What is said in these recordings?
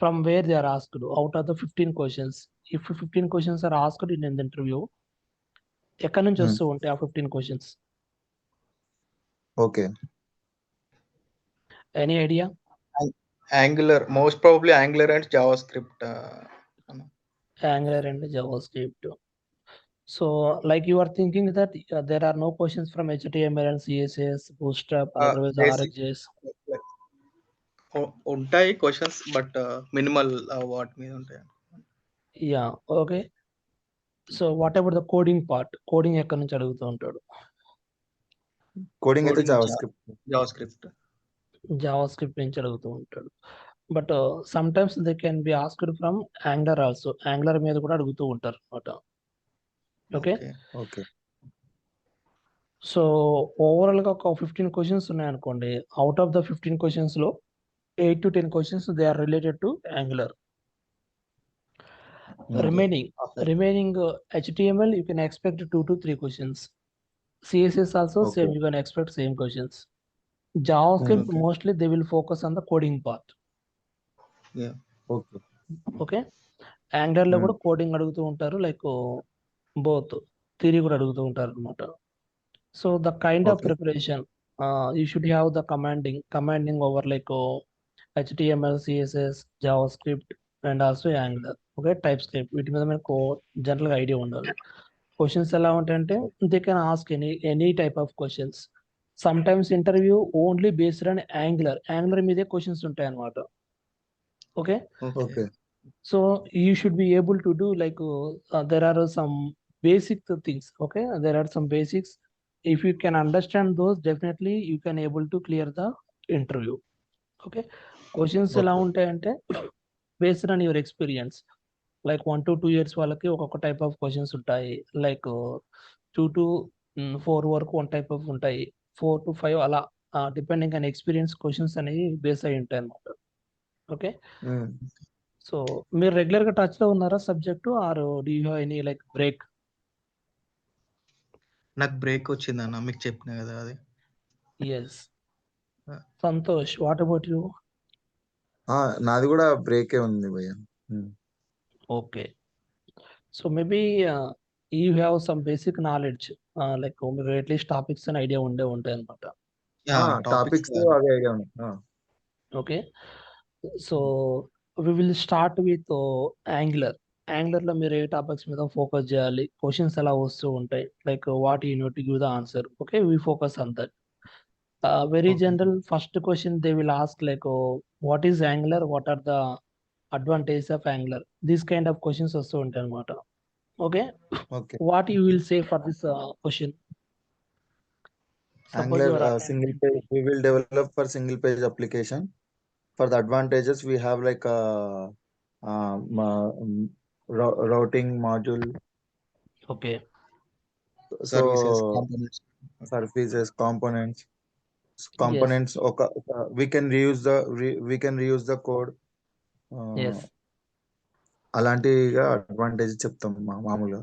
from where they are asked out of the 15 questions. If 15 questions are asked in an interview, ఎక్కడి నుంచి వస్తూ ఉంటాయి ఆ 15 questions? Okay. Any idea? Angular, most probably Angular and JavaScript. Angular and JavaScript. So like you are thinking that there are no questions from HTML and CSS, Bootstrap, otherwise Basic. RxJS. ఉంటాయి questions but minimal వాటి మీద ఉంటాయి. Yeah, okay. So what about the coding part? Coding ఎక్కడి నుంచి అడుగుతూ ఉంటాడు? Coding అయితే JavaScript. JavaScript నుంచి అడుగుతూ ఉంటాడు. But some times they can be asked from angular also. Angular మీద కూడా అడుగుతూ ఉంటారు అనమాట. ఓకే. సో ఓవరాల్ గా ఒక 15 క్వశ్చన్స్ ఉన్నాయనుకోండి. అవుట్ ఆఫ్ ద 15 క్వశ్చన్స్ లో 8 to 10 questions they are related to Angular. Remaining HTML you can expect 2 to 3 questions. CSS also same, you can expect same questions. JavaScript mostly they will focus on the coding part. Yeah. Okay. Angular లో కూడా coding అడుగుతూ ఉంటారు, like both theory కూడా అడుగుతూ ఉంటారు అనమాట. So the kind of preparation you should have the commanding over like HTML, CSS, JavaScript and also Angular. Okay, TypeScript. వీటి మీద మనకు జనరల్గా ఐడియా ఉండాలి. క్వశ్చన్స్ ఎలా ఉంటాయంటే they can ask any type of questions. Some times interview only based on angular మీదే questions ఉంటాయి అన్నమాట. Okay. So you should be able to do like there are some basic things. Okay, there are some basics. If you can understand those, definitely you can able to clear the interview. Okay, questions ఎలా ఉంటాయంటే based on your experience, like 1 to 2 years వాళ్ళకి ఒక్కొక్క type of questions ఉంటాయి, like 2 to 4 వరకు one type of ఉంటాయి, 4 to 5 అలా depending on experience questions అనేవి base అయి ఉంటాయి అన్నమాట. ఓకే. సో మీరు రెగ్యులర్ గా టచ్ లో ఉన్నారా subject, or do you have any like break? నాకు బ్రేక్ వచ్చిందన్న, మీకు చెప్పిన కదా అది. Yes. Santosh, what about you? నాది కూడా బ్రేకే ఉంది భయ్య. Okay. So maybe you have some basic knowledge, like మీరు అట్లీస్ట్ టాపిక్స్ అని ఐడియా ఉంటాయి అనమాట. టాపిక్స్ అదే ఐడియా ఉంది. Okay. So we will start with Angular. Angular లో మీరు ఏ టాపిక్స్ మీద ఫోకస్ చేయాలి, క్వశ్చన్స్ ఎలా వస్తూ ఉంటాయి, like what you need to give the answer. Okay, we focus on that. Very general first question they will ask like what is Angular, what are the advantages of Angular, this kind of questions వస్తూ ఉంటాయి అనమాట. Okay. What you will say for this question? Angular single page, we will develop for single page application. For the advantages, we have like a routing module. Okay. So services, components. Yes. We can reuse the code. Yes. అలాంటిగా advantage చెప్తాం మామూలుగా.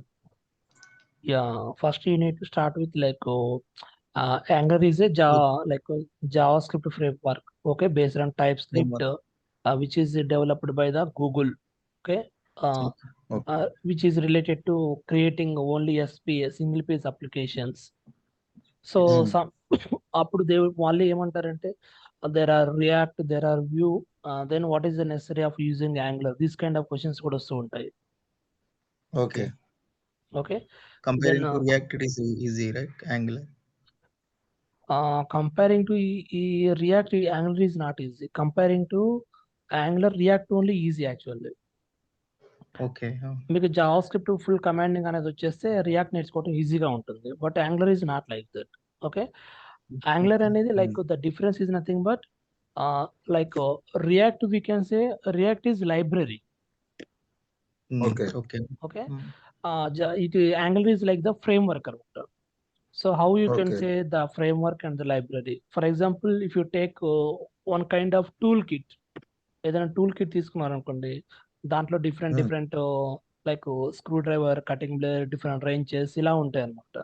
Yeah, first you need to start with like Angular is a JavaScript framework, okay, based on TypeScript, which is developed by the Google, okay, which is related to creating only single page applications. So some అప్పుడు they only ఏమంటారంటే there are React, there are Vue, then what is the necessary of using Angular, this kind of questions కూడా వస్తూ ఉంటాయి. Okay. Okay. Comparing to React, it is easy, right? Angular. Comparing to React, Angular is not easy. Comparing to Angular, React only easy actually. Okay. మీకు JavaScript full commanding అనేది వచ్చేస్తే react నేర్చుకోవడం ఈజీగా ఉంటుంది, but Angular is not like that. Okay. Angular అనేది like the difference is nothing but like React, we can say React is library. Okay. Angular is like the framework. So how you can say the framework and the library? For example, if you take one kind of toolkit, ఏదైనా tool kit తీసుకున్నారు అనుకోండి, దాంట్లో different like screw driver, cutting blade, different ranges ఇలా ఉంటాయి అనమాట.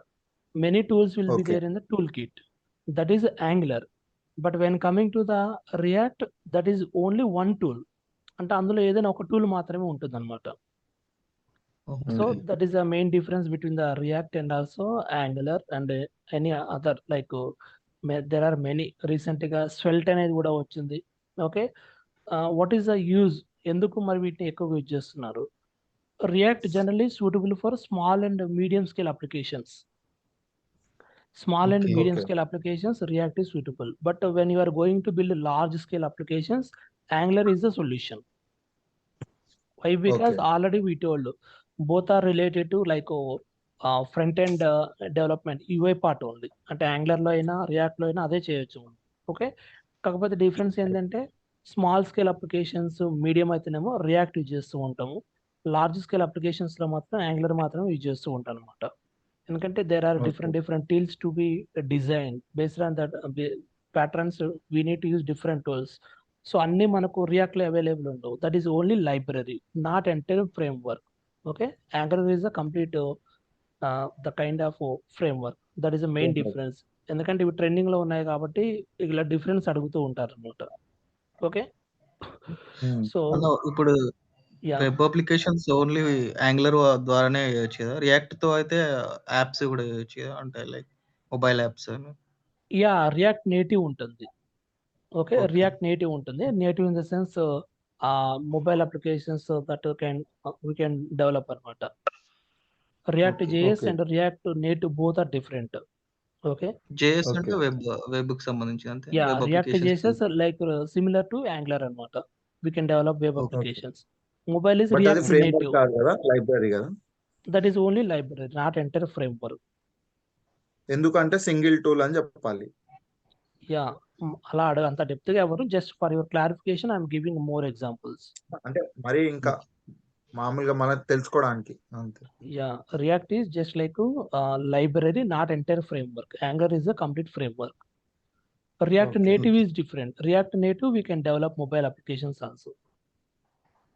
Many tools will be there in the tool kit. That is Angular. But when coming to the React, that is only one tool. అంటే అందులో ఏదైనా ఒక tool మాత్రమే ఉంటుంది అనమాట. So that is the main difference between the React and also Angular and any other like there are many recent గా Svelte అనేది కూడా వచ్చింది. Okay, what is the use, ఎందుకు మరి వీటిని ఎక్కువగా యూజ్ చేస్తున్నారు? React generally suitable for small and medium scale applications. Small and Okay. medium Okay. scale applications, React is suitable. But when you are going to build large scale applications, Angular is the solution. Why? Because Okay. already we told both are related to like front end development UI part ఉంది. అంటే యాంగులర్లో అయినా రియాక్ట్లో అయినా అదే చేయొచ్చు మనం. Okay, కాకపోతే difference ఏంటంటే small scale applications medium అయితేనేమో రియాక్ట్ యూజ్ చేస్తూ ఉంటాము, లార్జ్ స్కేల్ అప్లికేషన్స్లో మాత్రం యాంగులర్ మాత్రం యూజ్ చేస్తూ ఉంటాం అనమాట. ఎందుకంటే there are Okay. different tools to be designed based on that patterns. We need to use different tools. So అన్ని మనకు రియాక్ట్ లో అవైలబుల్ ఉండవు. That is only library, not entire framework. Okay, angular is the complete the kind of framework. That is the main Framework. Difference. ఎందుకంటే ఇవి trending లో ఉన్నాయి కాబట్టి ఇలా డిఫరెన్స్ అడుగుతూ ఉంటారు అనమాట. ఓకే, సో అన్న ఇప్పుడు yeah web applications only angular ద్వారానే చేయొచ్చు కదా, రియాక్ట్ తో అయితే యాప్స్ కూడా చేయొచ్చు కదా, అంటే like mobile apps. Yeah react native ఉంటుంది. Okay, Okay. రియాక్ట్ నేటివ్ ఉంటుంది. Native in the sense mobile applications that we can develop అనమాట. React Okay. JS Okay. And react native both are different. Okay, JS అంటే Okay. Web కి సంబంధించి అంతే, yeah web react applications. JS like similar to Angular అనమాట. We can develop web okay. Applications. Mobile is but అది react framework native. కాదు కదా, library కదా. That is only library, not enter framework. ఎందుకంటే single tool అని చెప్పాలి. Yeah అలా అడగ అంత డెప్త్గా ఎవరు, just for your clarification I'm giving more examples. అంటే మరి ఇంకా మామూలుగా మనకు తెలుసుకోవడానికి అంతే. Yeah, React is just like a library, not entire framework. Angular is a complete framework. React Okay. Native is different. React Native, we can develop mobile applications also.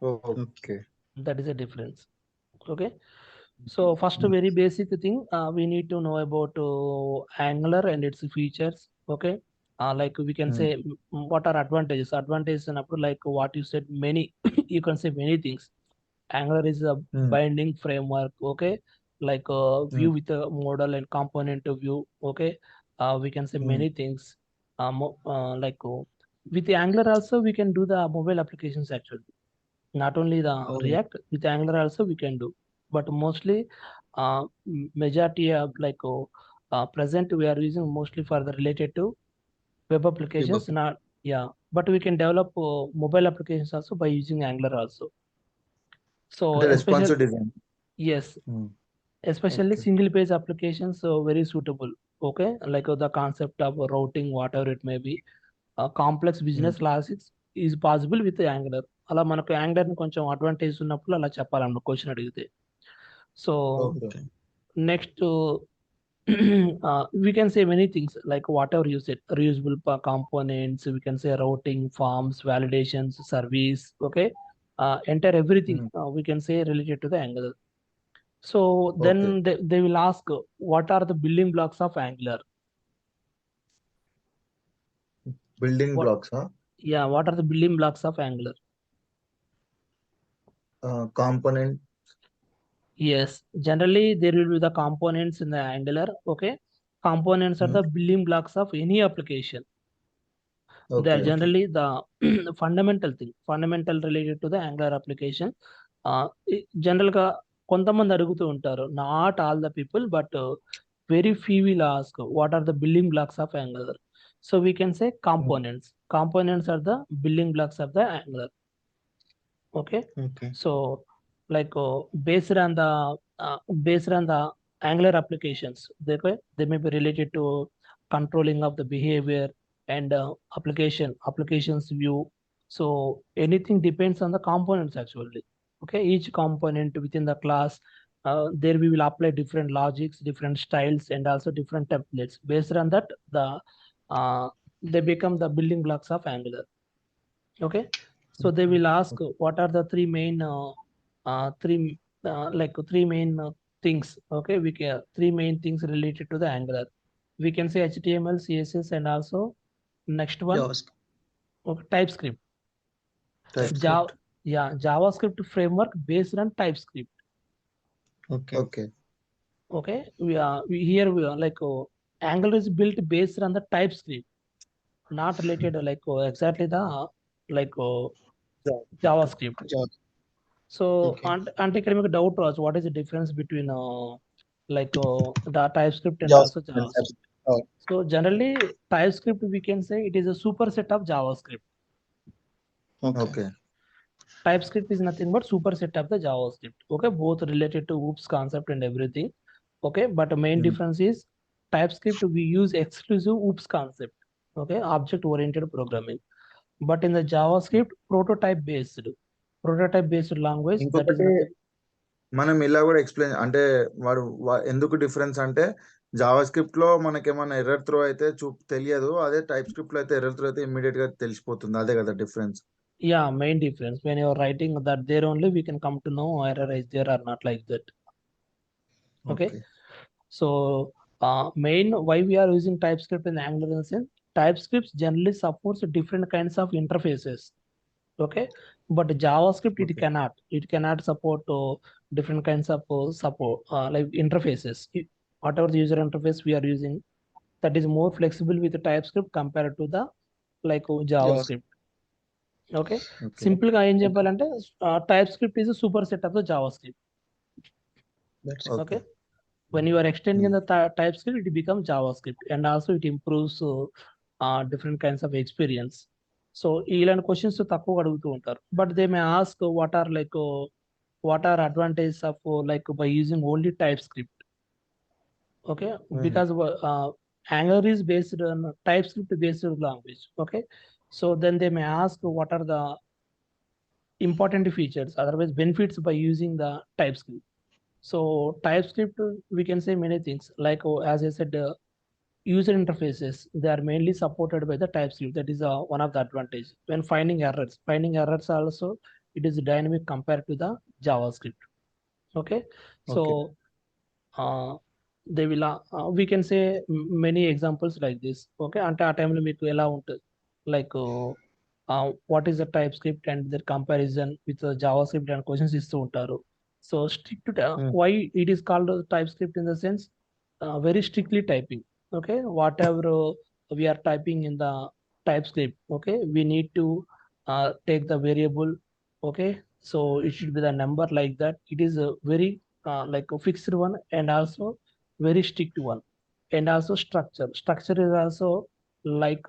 Okay. That is a difference. Okay. So first, very basic thing, we need to know about Angular and its features. Okay. Like we can say what are advantages. Advantages and like what you said, many, you can say many things. Angular is a binding framework. Okay, like view with a model and component view. Okay, we can say many things. Like with Angular also we can do the mobile applications actually. Not only the React, with Angular also we can do. But mostly, majority of like present we are using mostly for the related to web applications. Not yeah, but we can develop mobile applications also by using Angular also. So అంటే especially responsive design. yes, especially Okay. single page applications, so very suitable. Okay, like the concept of routing, whatever it may be, complex business logics is possible with Angular. అలా మనకు angular ని కొంచెం advantage ఉన్నప్పుడు అలా చెప్పాలన్న question అడిగితే. So Okay. Next we can say many things like whatever you said, reusable components, we can say routing, forms, validations, service. Okay, enter everything we can say related to the Angular. So then they will ask what are the building blocks of Angular. Building What- blocks Yeah, what are the building blocks of Angular? Component. Yes, generally there will be the components in the Angular. Okay, components are the building blocks of any application. They are generally the fundamental thing, fundamental related to the Angular application. General గా కొంతమంది అడుగుతూ ఉంటారు, not all the people, but very few will ask what are the building blocks of Angular. So we can say components. Components are the building blocks of the Angular. Okay. So like based on the Angular applications, they may be related to controlling of the behavior and applications view. So anything depends on the components actually. Okay, each component within the class, there we will apply different logics, different styles, and also different templates. Based on that, they become the building blocks of Angular. Okay, so they will ask what are the three main things. Okay, we can three main things related to the Angular. We can say HTML, CSS, and also next one, okay, TypeScript. Yeah, JavaScript framework based on TypeScript. Okay. Okay. Okay, here we are like Angular is built based on the TypeScript, not related like exactly the like JavaScript. So Okay. అంటే ఇక్కడ మీకు doubt రావచ్చు, what is the difference between like the TypeScript and also JavaScript. JavaScript. Oh, So generally TypeScript we can say it is a superset of JavaScript. okay. Okay. TypeScript is nothing but superset of the JavaScript. Okay, both related to OOPS concept and everything. Okay, but the main difference is TypeScript we use exclusive OOPS concept. Okay, object oriented programming. But in the JavaScript, prototype based language, that is ఇంకొకటి nothing. మనం ఇలా కూడా explain అంటే వాడు ఎందుకు difference అంటే Java script లో మనకేమైనా ఎర్రర్ త్రో అయితే తెలియదు, అదే టైప్ స్క్రిప్ట్ లో అయితే ఎర్రర్ త్రో అయితే ఇమ్మీడియట్ గా తెలిసిపోతుంది. అదే కదా difference. Yeah, main difference. When you're writing that there only we can come to know error is there or not, like that. Okay. So main why we are using TypeScript in Angular in the sense, TypeScript generally supports different kinds of interfaces. Okay, but JavaScript it cannot support different kinds of support like interfaces. Whatever the user interface we are using, that is more flexible with the TypeScript compared to the like JavaScript. Okay, simple గా ఏం చెప్పాలంటే TypeScript is a superset of the JavaScript. That's Okay, when you are extending the TypeScript, it becomes JavaScript, and also it improves different kinds of experience. So ఇలాంటి questions తక్కువ అడుగుతూ ఉంటారు, but they may ask what are advantages of like by using only TypeScript. Okay, because Angular is based on TypeScript based language. Okay, so then they may ask what are the important features, otherwise benefits by using the TypeScript. So TypeScript, we can say many things like as I said, user interfaces, they are mainly supported by the TypeScript. That is one of the advantage. When finding errors also, it is dynamic compared to the JavaScript. Okay, so they will we can say many examples like this. Okay, అంటే ఆ టైంలో మీకు ఎలా ఉంటుంది like what is the TypeScript and their comparison with the JavaScript and questions ఇస్తూ ఉంటారు. So strict to why it is called TypeScript in the sense very strictly typing. Okay, whatever we are typing in the TypeScript, okay, we need to take the variable. Okay, so it should be the number like that. It is a very like a fixed one, and also very strict one, and also structure is also like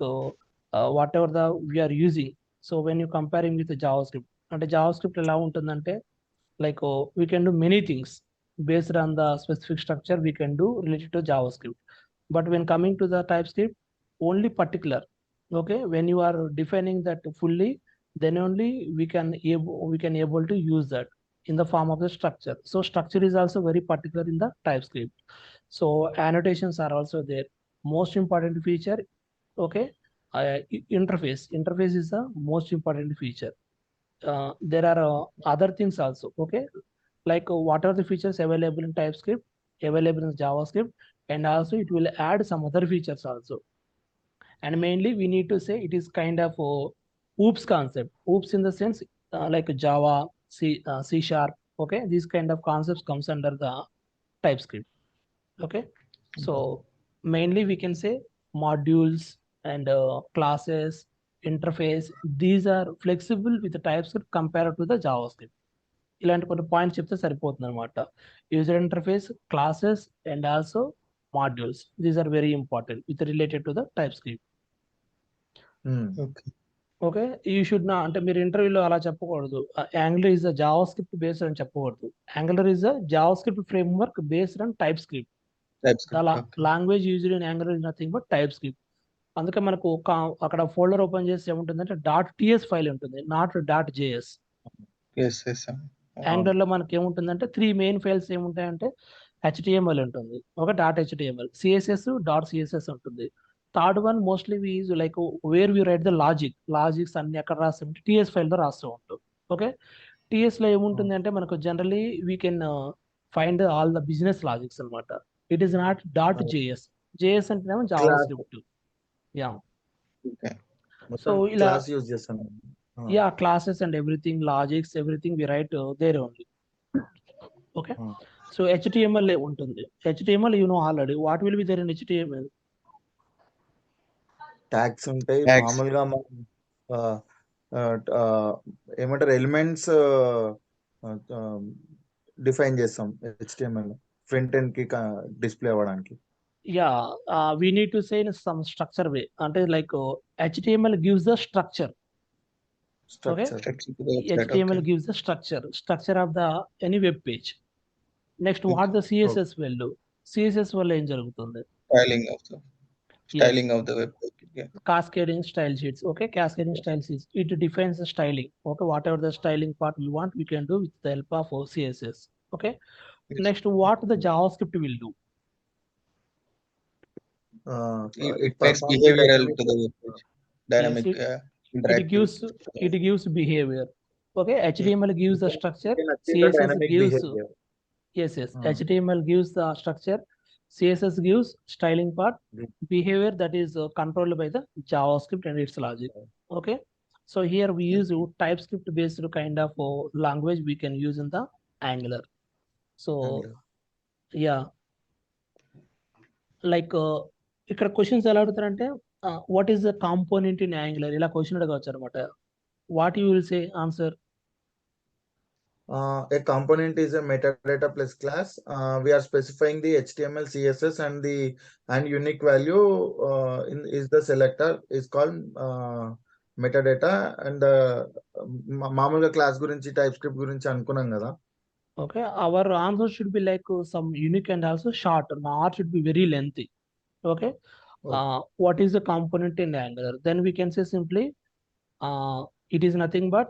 whatever the we are using. So when you comparing with the JavaScript, and the JavaScript ఎలా ఉంటుందంటే like we can do many things based on the specific structure we can do related to JavaScript. But when coming to the TypeScript, only particular. Okay, when you are defining that fully, then only we can able to use that in the form of the structure. So structure is also very particular in the TypeScript. So annotations are also there. Most important feature. Okay, interface is the most important feature. There are other things also. Okay, like what are the features available in TypeScript, available in JavaScript, and also it will add some other features also. And mainly we need to say it is kind of OOPS concept. OOPS in the sense like Java, C Sharp. Okay, these kind of concepts comes under the TypeScript. Okay, so mainly we can say modules and classes, interface, these are flexible with the TypeScript compared to the JavaScript. ఇలాంటి కొన్ని points చెప్తే సరిపోతుంది అనమాట. User interface, classes and also modules, these are very important with related to the TypeScript. Okay, you should నా అంటే మీరు ఇంటర్వ్యూలో అలా చెప్పకూడదు Angular is a JavaScript based అని చెప్పకూడదు. Angular is a JavaScript framework based on TypeScript. Language used in Angular is nothing but TypeScript. అందుకే మనకు అక్కడ ఫోల్డర్ ఓపెన్ చేసి ఏముంటుందంటే .ts ఫైల్ ఉంటుంది, నాట్ .js. యాంగులర్ లో మనకి ఏముంటుందంటే 3 మెయిన్ ఫైల్స్ ఏముంటాయంటే HTML ఉంటుంది, ఒక .html, CSS, .css ఉంటుంది. Third one mostly we use like where we write the logics అన్ని ఎక్కడ రాస్తామంటే TS ఫైల్ లో రాస్తూ ఉంటాం. ఓకే, TS లో ఏముంటుంది అంటే మనకు generally we can find all the business logics అనమాట. It is not .js. JS అంటేనేమో JavaScript. యా, సో ఇలా క్లాస్ యూజ్ చేస్తాను. Yeah, classes and everything, logics, everything we write there only. Okay. So HTML ఉంటుంది. HTML you know already. What will be there in HTML? Tags ఉంటాయి Tags. మామూలుగా ఏమంటారు elements define చేస్తాం HTML front end కి display అవ్వడానికి. Yeah, we need to say in some structure way. Ante like HTML gives the structure. Okay. Structure. HTML gives the structure of the any web page. Next, what the CSS will do? CSS వల్ల ఏం జరుగుతుంది? Styling of the web page. Yeah. Cascading style sheets. Okay, cascading style sheets. It defines the styling. Okay, whatever the styling part we want, we can do with the help of CSS. Okay. Yes. Next, what the JavaScript will do? It Makes performs behavioral dynamic- to the web page. Dynamic. Yes, interactive. it gives behavior. Okay, HTML gives the structure. Nothing but CSS dynamic gives behavior. yes. HTML gives the structure. CSS gives styling part. Behavior that is controlled by the JavaScript and its logic. Okay, so here we use TypeScript based kind of language we can use in the Angular. So yeah, like ఇక్కడ questions ఎలా అడుగుతారంటే what is the component in Angular ఇలా question అడగవచ్చు అనమాట. What you will say answer? A component is a metadata plus class. We are specifying the HTML, CSS, and unique value is the selector is called metadata. And మామూలుగా class గురించి TypeScript గురించి అనుకున్నాం కదా. Okay, our answer should be like some unique and also short. Not should be very lengthy. Okay. What is the component in Angular? Then we can say simply it is nothing but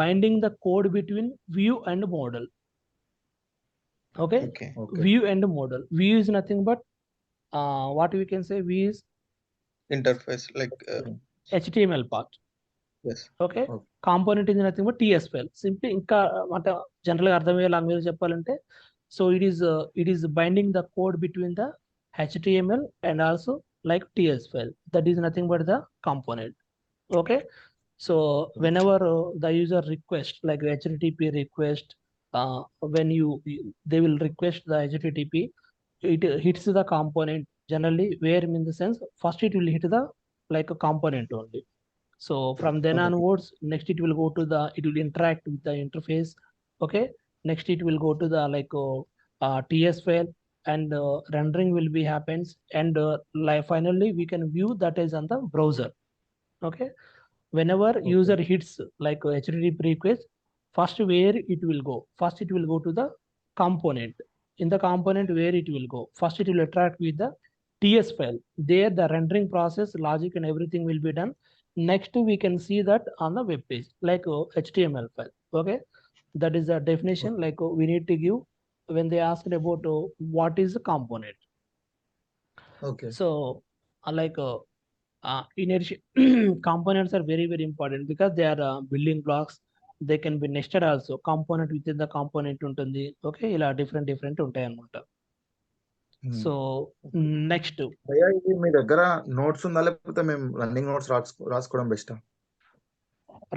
binding the code between view and model. Okay. View and model. View is nothing but what we can say, view is interface like HTML part. Yes. Okay. Component is nothing but TS file. Simply ఇంకా అంటే general గా అర్థమయ్యే language చెప్పాలంటే, so it is binding the code between the HTML and also like TS file. That is nothing but the component. Okay. So whenever the user request like HTTP request, when they will request the HTTP, it hits the component generally, where in the sense first it will hit the like a component only. So from then onwards, next it will go to it will interact with the interface. Okay. Next it will go to the like TS file, and rendering will be happens, and like finally we can view that is on the browser. Okay. Whenever user hits like HTTP request, first where it will go? First it will go to the component. In the component where it will go? First it will interact with the TS file. There the rendering process, logic and everything will be done. Next we can see that on the web page like HTML file. Okay, that is the definition. Like we need to give when they asked about what is the component. Okay. So like inertia components are very very important because they are building blocks. They can be nested also. Component within the component ఉంటుంది. Okay, ఇలా different ఉంటాయి అన్నమాట. So next ఇది మీ దగ్గర notes ఉందా లేకపోతే మేము running notes రాసుకోవడం best?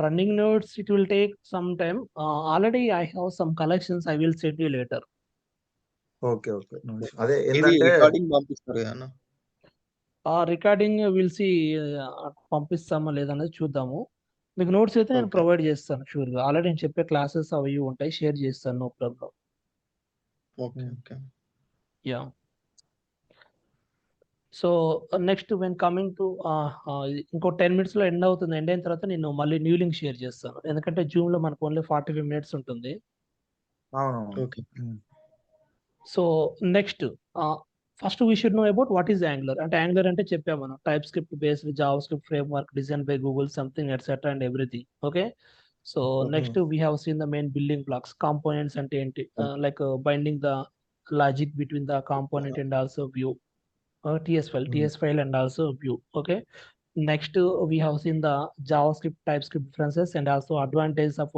Running notes it will take some time. Already I have some collections, I will send you later. Okay. అదే ఏంటంటే రికార్డింగ్ పంపిస్తారు కదా, ఆ రికార్డింగ్ విల్ సి పంపిస్తామా లేదనేది చూద్దాము. మీకు నోట్స్ అయితే నేను ప్రొవైడ్ చేస్తాను షూర్గా. ఆల్రెడీ నేను చెప్పే క్లాసెస్ అవి ఉంటాయి, షేర్ చేస్తాను, no problem. Okay. Yeah. So next when coming to ఇంకో 10 minutes లో ఎండ్ అవుతుంది. ఎండ్ అయిన తర్వాత నేను మళ్ళీ న్యూ లింక్ షేర్ చేస్తాను, ఎందుకంటే జూమ్ లో మనకు ఓన్లీ 45 minutes ఉంటుంది. So next first we should know about what is angular. అంటే యాంగులర్ అంటే చెప్పాము మనం, type script based JavaScript framework design by Google something etcetera and everything. Okay. So next we have seen the main building blocks. Components అంటే ఏంటి? Like binding the logic between the component and also view. TS file and also view. Okay. Next we have seen the JavaScript TypeScript differences and also advantages of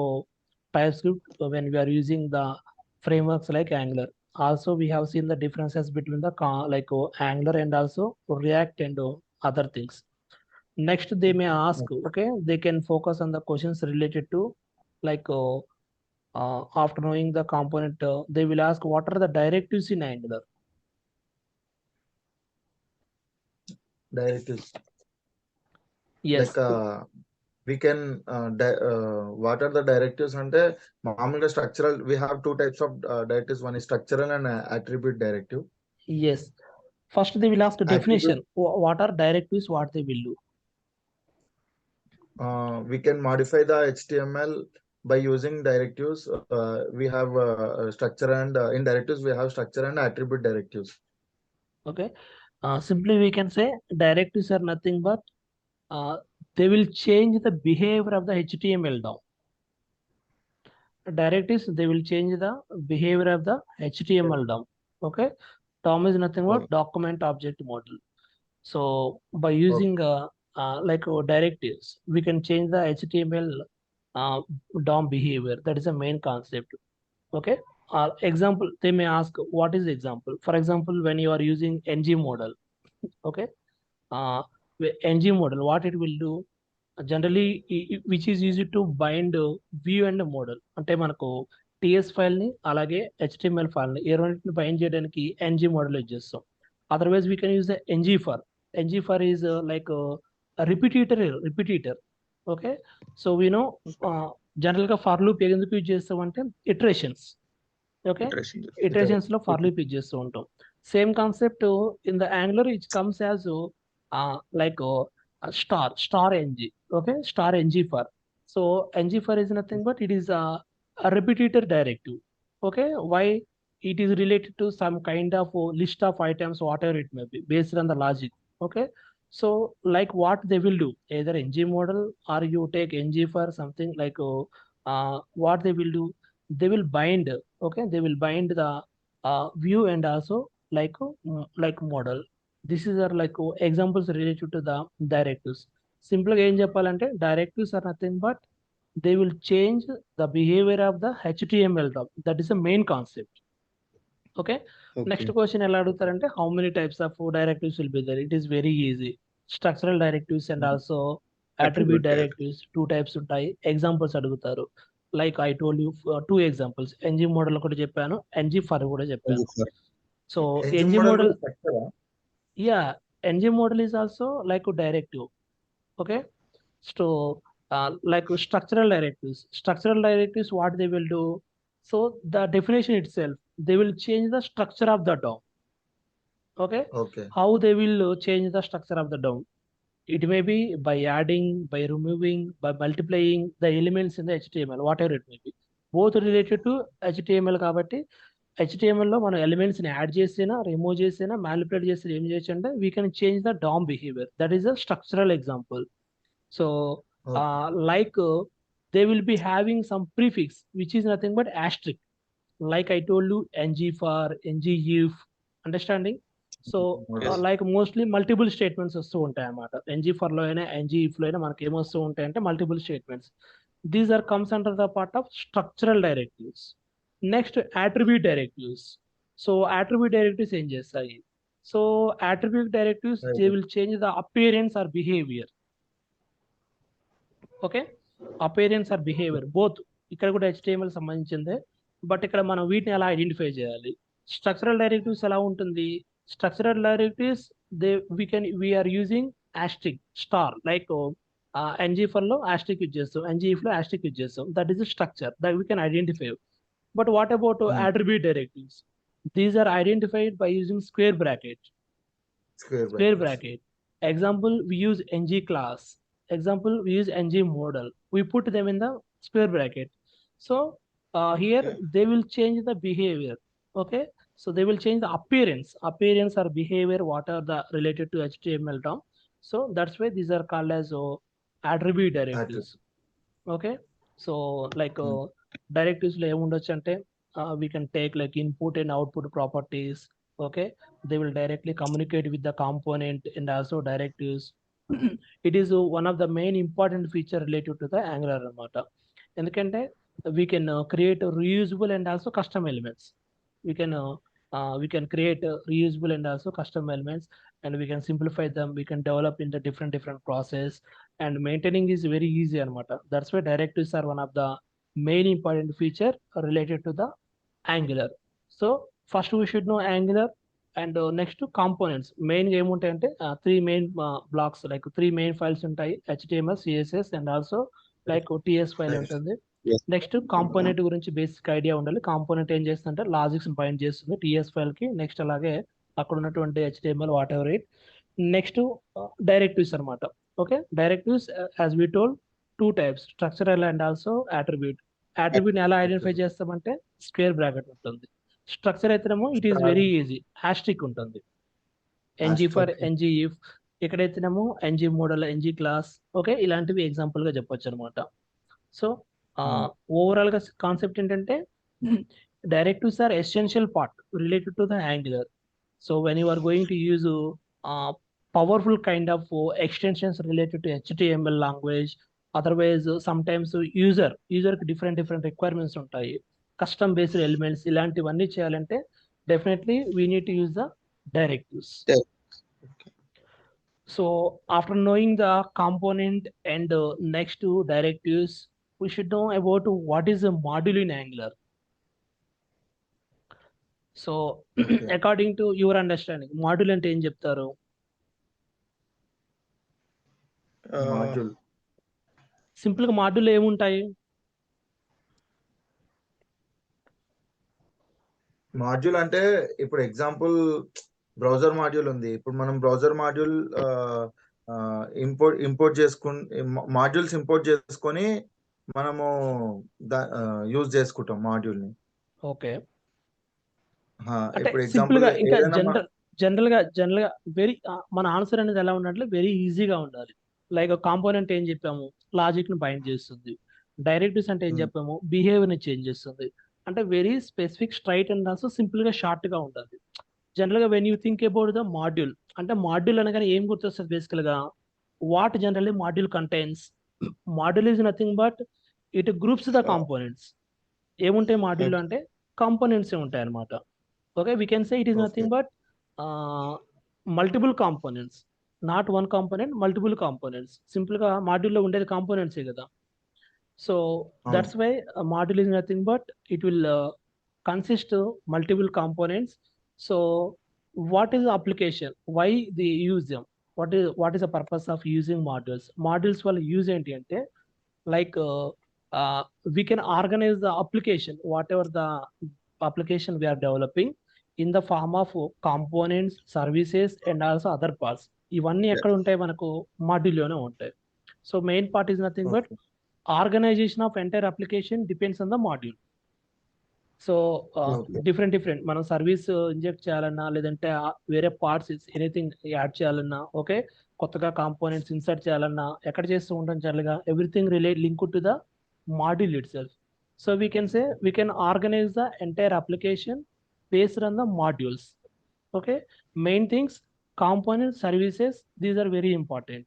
TypeScript when we are using the frameworks like Angular. Also we have seen the differences between the like Angular and also React and other things. Next, they may ask, okay, they can focus on the questions related to like after knowing the component, they will ask what are the directives in Angular. Directives. Yes. Like we can what are the directives అంటే మామూలుగా structural we have two types of directives, one is structural and attribute directive. Yes. First, they will ask a definition. Attribute, What are directives? What they will do? we can modify the HTML by using directives. We have structure and in directives we have structure and attribute directives. Okay. Simply we can say directives are nothing but they will change the behavior of the HTML DOM. Directives, they will change the behavior of the HTML DOM. Okay. DOM is nothing but document object model. So by using directives, we can change the HTML DOM behavior. That is the main concept. Okay. Example, they may ask what is the example. For example, when you are using ng model, okay, ng model, what it will do generally, which is used to bind view and model. అంటే మనకు ts file ని అలాగే HTML file ని ఈ రెండింటిని bind చేయడానికి ng model use చేస్తాం. Otherwise we can use the ng for. ng for is like a repetitor. Okay, so we know general గా ఫర్ లూప్ ఎందుకు యూజ్ చేస్తాం అంటే ఇటరేషన్స్. ఓకే, ఇటరేషన్స్ లో ఫర్ లూప్ యూజ్ చేస్తూ ఉంటాం. Same concept in the angular it comes as like star ng. Okay, star ng for. So ng for is nothing but it is a repetitor directive. Okay, why? It is related to some kind of list of items, whatever it may be, based on the logic. Okay, so like what they will do, either ng model or you take ng for something like what they will do, they will bind. Okay, they will bind the view and also like model. This is are like examples related to the directives. Simple ఏం చెప్పాలంటే directives are nothing but they will change the behavior of the HTML DOM. That is the main concept. Okay. Next question ఎలా అడుగుతారంటే how many types of directives will be there? It is very easy. Structural directives and also attribute directives, two types ఉంటాయి. Examples అడుగుతారు. Like I told you two examples. ng model ఒకటి చెప్పాను, ng for కూడా చెప్పాను. So ng model, yeah, ng model is also like a directive. Okay, so like structural directives, what they will do, so the definition itself, they will change the structure of the DOM. Okay, how they will change the structure of the DOM? It may be by adding, by removing, by multiplying the elements in the HTML, whatever it may be, both related to HTML. కాబట్టి HTML లో మనం elements ని add చేసినా, remove చేసినా, manipulate చేసినా ఏం చేయొచ్చు అంటే we can change the DOM behaviour. That is a structural example. So like they will be having some prefix which is nothing but asterisk, like I told you, ng for, ng if, understanding? So like mostly multiple statements వస్తూ ఉంటాయి అన్నమాట. ng for లో అయినా ng if లో అయినా మనకి ఏమొస్తూ ఉంటాయి అంటే multiple statements. These are comes under the part of structural directives. Next, attribute directives. So attribute directives ఏం చేస్తాయి? So attribute directives, they will change the appearance or behavior. ఓకే, అపేరెన్స్ ఆర్ బిహేవియర్ బోత్. ఇక్కడ కూడా HTML సంబంధించిందే, but ఇక్కడ మనం వీటిని ఎలా ఐడెంటిఫై చేయాలి? స్ట్రక్చరల్ డైరెక్టివ్స్ ఎలా ఉంటుంది? Structural directives we are using asterisk star, like ng for లో ఆస్ట్రిక్ యూజ్ చేస్తాం, ng if లో ఆస్ట్రిక్ యూజ్ చేస్తాం. That is structure that we can identify. But what about attribute directives? These are identified by using square bracket. Example, we use ng class. Example, we use ng model. We put them in the square bracket. So here they will change the behavior. Okay, so they will change the appearance or behavior, what are the related to HTML DOM. So that's why these are called as attribute directives. Okay, so like directives లో ఏముండొచ్చు అంటే we can take like input and output properties. Okay, they will directly communicate with the component and also directives. It is one of the main important feature related to the Angular అన్నమాట. ఎందుకంటే we can create reusable and also custom elements. We can create reusable and also custom elements. and we can simplify them. We can develop in the different process, and maintaining is very easy anamata. That's why directives are one of the main important feature related to the Angular. So first we should know Angular, and next to components. Main ఏముంటాయంటే three main blocks, like three main files ఉంటాయి, HTML, CSS, and also like TS file ఉంటుంది. Next component గురించి basic idea ఉండాలి. Component ఏం చేస్తుందంటే logics bind చేస్తుంది TS file కి. Next అలాగే అక్కడ ఉన్నటువంటి HTML whatever it. Next directives అనమాట. Okay, directives as we told two types, structural and also attribute. Attribute ఎలా ఐడెంటిఫై చేస్తామంటే స్క్వేర్ బ్రాకెట్ ఉంటుంది. స్ట్రక్చర్ అయితేనేమో it is very easy, asterisk ఉంటుంది. ఎన్జీ ఫర్ ఎన్జీ ఇఫ్, ఇక్కడైతేనేమో NG model, NG class. Okay, ఇలాంటివి example గా చెప్పొచ్చు అనమాట. సో ఓవరాల్ గా కాన్సెప్ట్ ఏంటంటే directives are essential part related to the Angular. So when you are going to use powerful kind of extensions related to HTML language, otherwise sometimes user కి different requirements ఉంటాయి, custom based elements, ఇలాంటివన్నీ చేయాలంటే definitely we need to use the directives. So after knowing the component and next to directives, we should know about what is a module in Angular. So according to your understanding, module అంటే ఏం చెప్తారు? Module simple గా module ఏముంటాయి? Module అంటే ఇప్పుడు example browser module ఉంది. ఇప్పుడు మనం browser module import modules import చేసుకొని మనము యూజ్ చేసుకుంటాం మాడ్యూల్ ని. ఓకే, అంటే ఇప్పుడు సింపుల్ ఎగ్జాంపుల్ గా ఇంకా జనరల్ గా వెరీ మన ఆన్సర్ అనేది ఎలా ఉండాలి, వెరీ ఈజీగా ఉండాలి. లైక్ కాంపోనెంట్ ఏం చెప్పాము, లాజిక్ ని బైండ్ చేస్తుంది. డైరెక్టివ్స్ అంటే ఏం చెప్పాము, బిహేవియర్ ని చేంజ్ చేస్తుంది. అంటే very specific, straight and also simple గా షార్ట్ గా ఉండాలి. జనరల్ గా when you think about the module, అంటే మాడ్యూల్ అనగానే ఏం గుర్తొస్తుంది బేసికల్ గా, what generally module contains. Module is nothing but it groups the components. ఏముంటాయి మాడ్యూల్ అంటే కాంపోనెంట్స్ ఉంటాయి అనమాట. Okay, we can say it is nothing but multiple components, not one component, multiple components. Simple ga module lo undedi components e kada. So that's why a module is nothing but it will consist of multiple components. So what is the application, why they use them, what is the purpose of using modules? Modules wall use enti ante like we can organize the application, whatever the application we are developing, in the form of components, services, and also other parts. ఇవన్నీ ఎక్కడ ఉంటాయి మనకు, module లోనే ఉంటాయి. So main part is nothing but organisation of entire application depends on the module. So different మనం service inject చేయాలన్నా, లేదంటే వేరే పార్ట్స్ ఎనీథింగ్ యాడ్ చేయాలన్నా, ఓకే, కొత్తగా కాంపోనెంట్స్ ఇన్సర్ట్ చేయాలన్నా ఎక్కడ చేస్తూ ఉంటాం జనరల్గా, everything link to the module itself. So we can say we can organise the entire application based on the modules. Okay, main things, components, services, these are very important.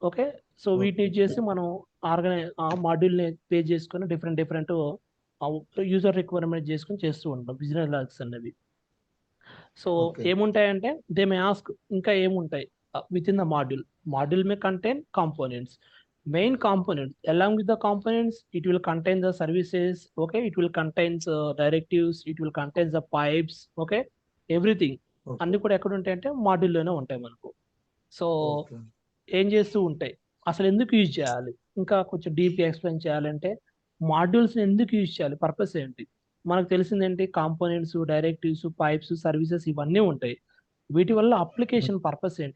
Okay, so we need చేసి మనం organise ఆ module ని pay చేసుకొని different user requirement చేసుకొని చేస్తూ ఉంటాం business logics అనేవి. So ఏముంటాయంటే they may ask ఇంకా ఏముంటాయి with in the module May contain components. Main components, along with the components, it will contain the services. Okay, it will contain the directives, it will contain the pipes. Okay, everything అన్ని కూడా ఎక్కడ ఉంటాయంటే module లోనే ఉంటాయి మనకు. So ఏం చేస్తూ ఉంటాయి, అసలు ఎందుకు యూజ్ చేయాలి, ఇంకా కొంచెం డీప్ ఎక్స్ప్లెయిన్ చేయాలంటే మాడ్యూల్స్ ఎందుకు యూజ్ చేయాలి, పర్పస్ ఏంటి. మనకు తెలిసిందేంటి, కాంపోనెంట్స్, డైరెక్టివ్స్, పైప్స్, సర్వీసెస్ ఇవన్నీ ఉంటాయి. వీటి వల్ల అప్లికేషన్ పర్పస్ ఏంటి,